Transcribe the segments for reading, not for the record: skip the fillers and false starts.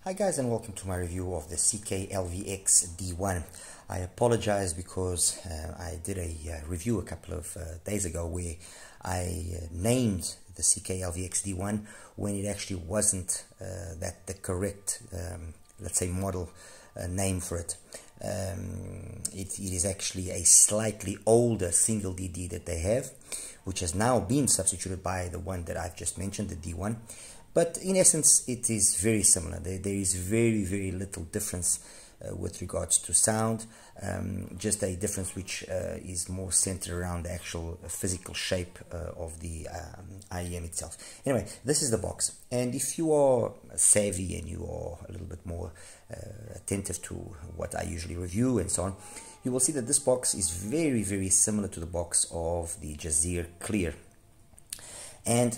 Hi guys, and welcome to my review of the CKLVX D1. I apologize because I did a review a couple of days ago where I named the CKLVX D1 when it actually wasn't the correct, let's say, model name for it. It is actually a slightly older single DD that they have, which has now been substituted by the one that I've just mentioned, the D1. But in essence, it is very similar. There is very little difference with regards to sound, just a difference which is more centered around the actual physical shape of the IEM itself. Anyway, this is the box, and if you are savvy and you are a little bit more attentive to what I usually review and so on, you will see that this box is very similar to the box of the JUZEAR Clear. And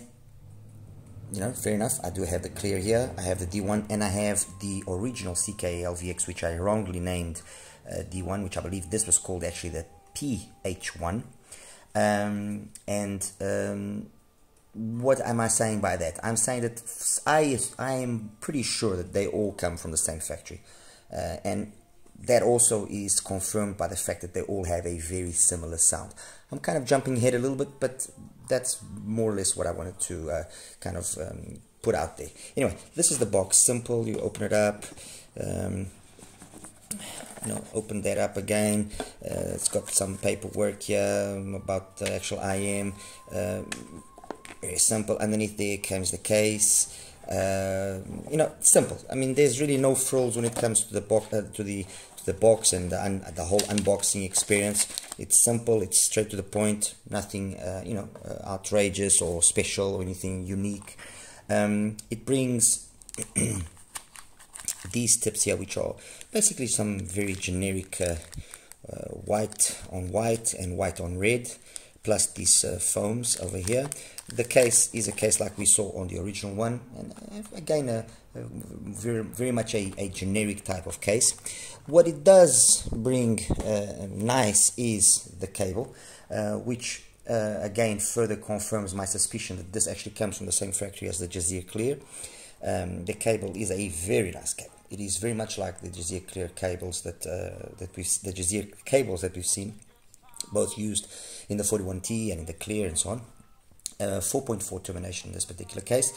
you know, fair enough, I do have the Clear here, I have the D1, and I have the original CKLVX, which I wrongly named D1, which I believe this was called actually the PH1. What am I saying by that? I'm saying that I am pretty sure that they all come from the same factory. And that also is confirmed by the fact that they all have a very similar sound. I'm kind of jumping ahead a little bit, but that's more or less what I wanted to put out there. Anyway, this is the box. Simple. You open it up. Open that up again. It's got some paperwork here about the actual IM. Very simple. Underneath there comes the case. Simple. I mean, there's really no frills when it comes to the box, the box and the whole unboxing experience. It's simple. It's straight to the point. Nothing, outrageous or special or anything unique. It brings these tips here, which are basically some very generic white on white and white on red, plus these foams over here. The case is a case like we saw on the original one, and again very much a generic type of case. What it does bring nice is the cable, which again further confirms my suspicion that this actually comes from the same factory as the JUZEAR Clear. The cable is a very nice cable. It is very much like the JUZEAR Clear cables the JUZEAR cables that we've seen, both used in the 41T and in the Clear and so on. 4.4 termination in this particular case.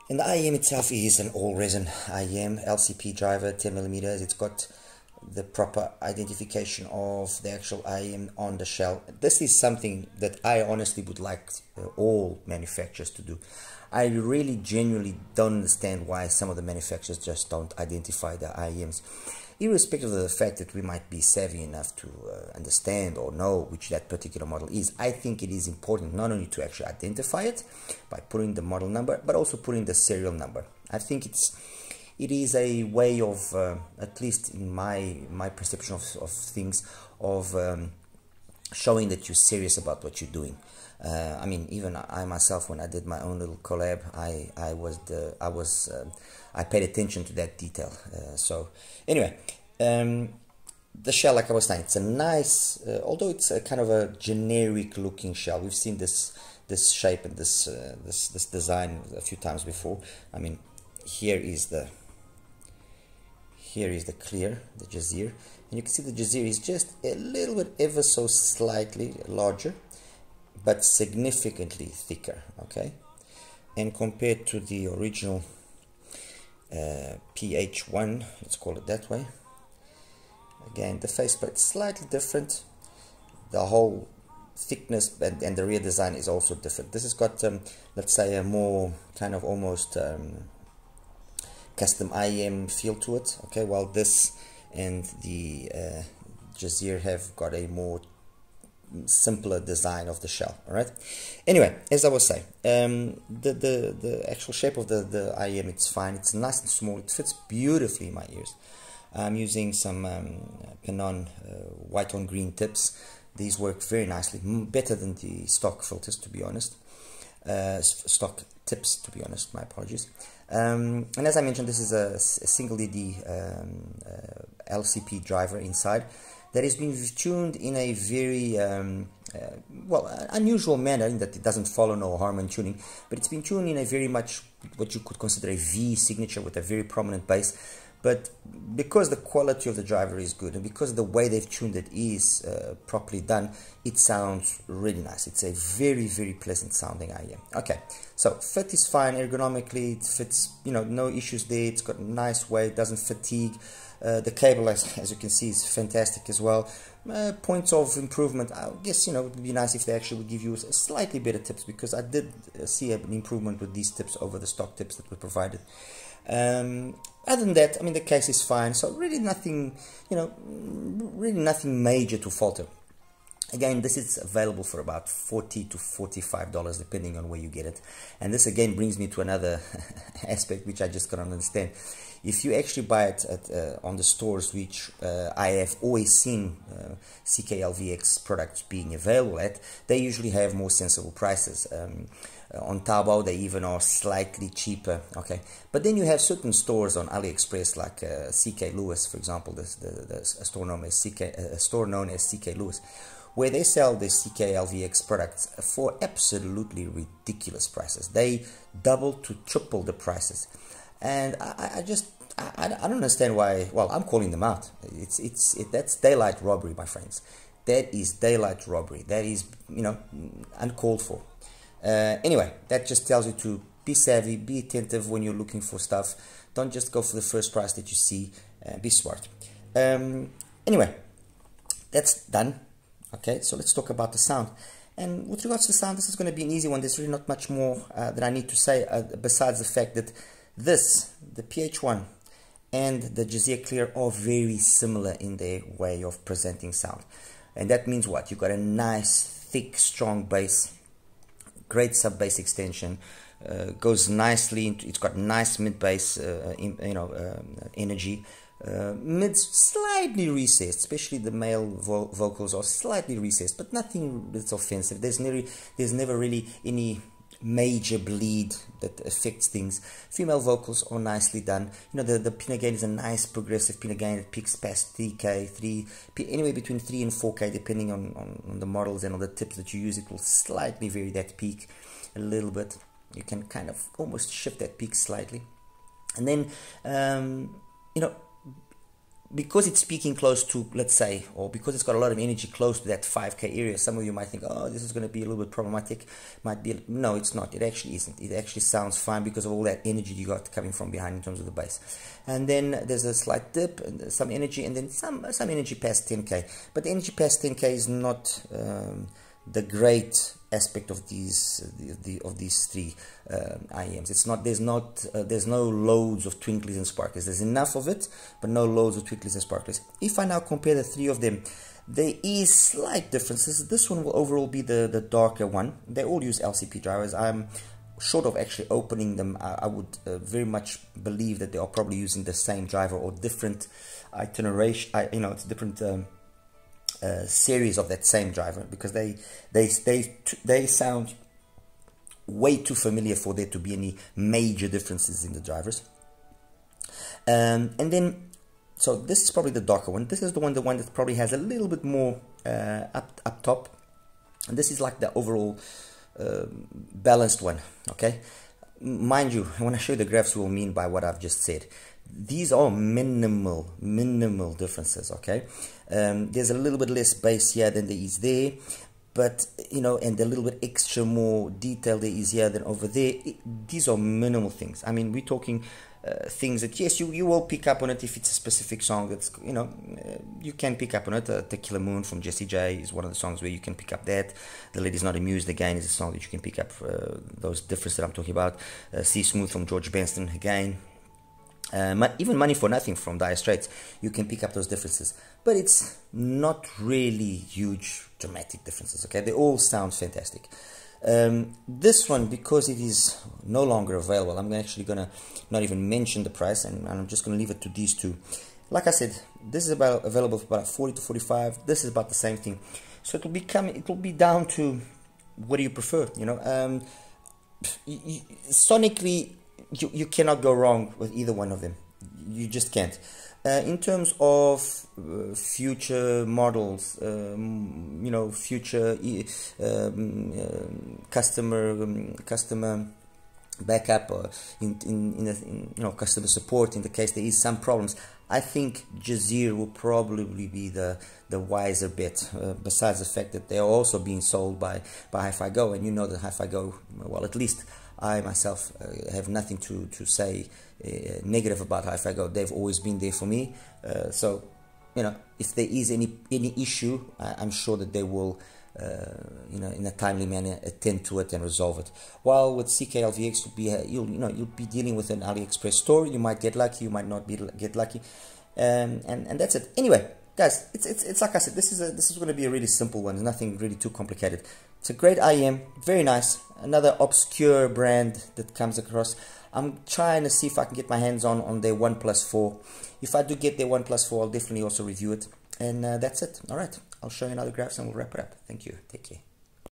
And the IEM itself is an all-resin IEM, LCP driver, 10mm. It's got the proper identification of the actual IEM on the shell. This is something that I honestly would like all manufacturers to do. I really genuinely don't understand why some of the manufacturers just don't identify the IEMs. Irrespective of the fact that we might be savvy enough to understand or know which that particular model is, I think it is important not only to actually identify it by putting the model number, but also putting the serial number. I think it is a way of, at least in my perception of things, of showing that you're serious about what you're doing. I mean, even I myself, when I did my own little collab, I paid attention to that detail. So anyway, the shell, like I was saying, it's a nice, although it's a kind of a generic looking shell. We've seen this shape and this design a few times before. I mean, here is the Clear, the JUZEAR, and you can see the JUZEAR is just a little bit, ever so slightly larger, but significantly thicker, okay? And compared to the original PH1, let's call it that way, again, the faceplate is slightly different. The whole thickness and the rear design is also different. This has got, let's say, a more kind of almost custom IEM feel to it, okay, while this and the JUZEAR have got a more simpler design of the shell. All right, anyway, as I was saying, the actual shape of the IEM, it's fine. It's nice and small. It fits beautifully in my ears. I'm using some Penon white on green tips. These work very nicely, better than the stock filters, to be honest. Stock tips, to be honest, my apologies. And as I mentioned, this is a single DD LCP driver inside that has been tuned in a very unusual manner, in that it doesn't follow no Harman tuning, but it's been tuned in a very much what you could consider a V signature with a very prominent bass. But because the quality of the driver is good and because the way they've tuned it is properly done, it sounds really nice. It's a very, very pleasant sounding IEM. Okay, so fit is fine ergonomically. It fits, you know, no issues there. It's got a nice weight, doesn't fatigue. The cable, as you can see, is fantastic as well. Points of improvement, I guess, you know, it would be nice if they actually would give you slightly better tips, because I did see an improvement with these tips over the stock tips that were provided. Other than that, I mean, the case is fine, so really nothing, you know, really nothing major to falter. Again, this is available for about $40 to $45 depending on where you get it. And this again brings me to another aspect which I just can't understand. If you actually buy it at, on the stores which I have always seen CKLVX products being available at, they usually have more sensible prices. On Taobao, they even are slightly cheaper. Okay, but then you have certain stores on AliExpress like CK Lewis, for example, the store known as CK Lewis, where they sell the CKLVX products for absolutely ridiculous prices. They double to triple the prices, and I don't understand why. Well, I'm calling them out. That's daylight robbery, my friends. That is daylight robbery. That is, you know, uncalled for. Anyway, that just tells you to be savvy, be attentive when you're looking for stuff. Don't just go for the first price that you see. Be smart. Anyway, that's done. Okay, so let's talk about the sound. And with regards to the sound, this is going to be an easy one. There's really not much more that I need to say besides the fact that the PH1 and the JUZEAR Clear are very similar in their way of presenting sound. And that means what? You've got a nice, thick, strong bass, great sub-bass extension, goes nicely into, it's got nice mid-bass, energy. Mids slightly recessed, especially the male vocals are slightly recessed, but nothing that's offensive. There's never really any major bleed that affects things. Female vocals are nicely done. You know, the pinna gain is a nice progressive pinna gain. It peaks past 3K, anywhere between 3 and 4K, depending on the models and on the tips that you use. It will slightly vary that peak a little bit. You can kind of almost shift that peak slightly. And then, you know, because it's speaking close to, let's say, or because it's got a lot of energy close to that 5K area, some of you might think, oh, this is going to be a little bit problematic. Might be, no, it's not. It actually isn't. It actually sounds fine because of all that energy you got coming from behind in terms of the bass. And then there's a slight dip, and some energy, and then some energy past 10K. But the energy past 10K is not the great aspect of these three IEMs. It's not. There's no loads of twinklies and sparkles. There's enough of it, but no loads of twinklies and sparkles. If I now compare the three of them, there is slight differences. This one will overall be the darker one. They all use LCP drivers. I'm short of actually opening them. I would very much believe that they are probably using the same driver or different iteration. It's different. Series of that same driver, because they sound way too familiar for there to be any major differences in the drivers. And then, so this is probably the darker one. This is the one that probably has a little bit more up top, and this is like the overall balanced one. Okay, mind you, when I show you the graphs, you will mean by what I've just said. These are minimal differences. Okay, there's a little bit less bass here than there is there, but you know, and a little bit extra more detail there is here than over there. These are minimal things. I mean, we're talking things that, yes, you will pick up on it if it's a specific song that's, you know, you can pick up on it. Tequila Moon from Jessie J is one of the songs where you can pick up that. The Lady's Not Amused, again, is a song that you can pick up those differences that I'm talking about. Sea Smooth from George Benson, again. Even Money for Nothing from Dire Straits, you can pick up those differences, but it's not really huge dramatic differences. Okay, they all sound fantastic. This one, because it is no longer available, I'm actually gonna not even mention the price, and I'm just gonna leave it to these two. Like I said, this is available for about 40 to 45. This is about the same thing, so it will be down to what do you prefer. You know, sonically, you cannot go wrong with either one of them. You just can't. In terms of future models, you know, future customer backup or in you know, customer support in the case there is some problems. I think JUZEAR will probably be the wiser bet, besides the fact that they are also being sold by HIFIGO, and you know that HIFIGO, well, at least I myself have nothing to say negative about HIFIGO. They've always been there for me, so you know, if there is any issue, I'm sure that they will you know, in a timely manner attend to it and resolve it. While with CKLVX you'll be dealing with an AliExpress store. You might get lucky, you might not get lucky, and that's it. Anyway, guys, it's like I said, this is going to be a really simple one. There's nothing really too complicated. It's a great IM, very nice. Another obscure brand that comes across. I'm trying to see if I can get my hands on their OnePlus 4. If I do get their OnePlus 4, I'll definitely also review it. And that's it. All right, I'll show you another graphs and we'll wrap it up. Thank you. Take care.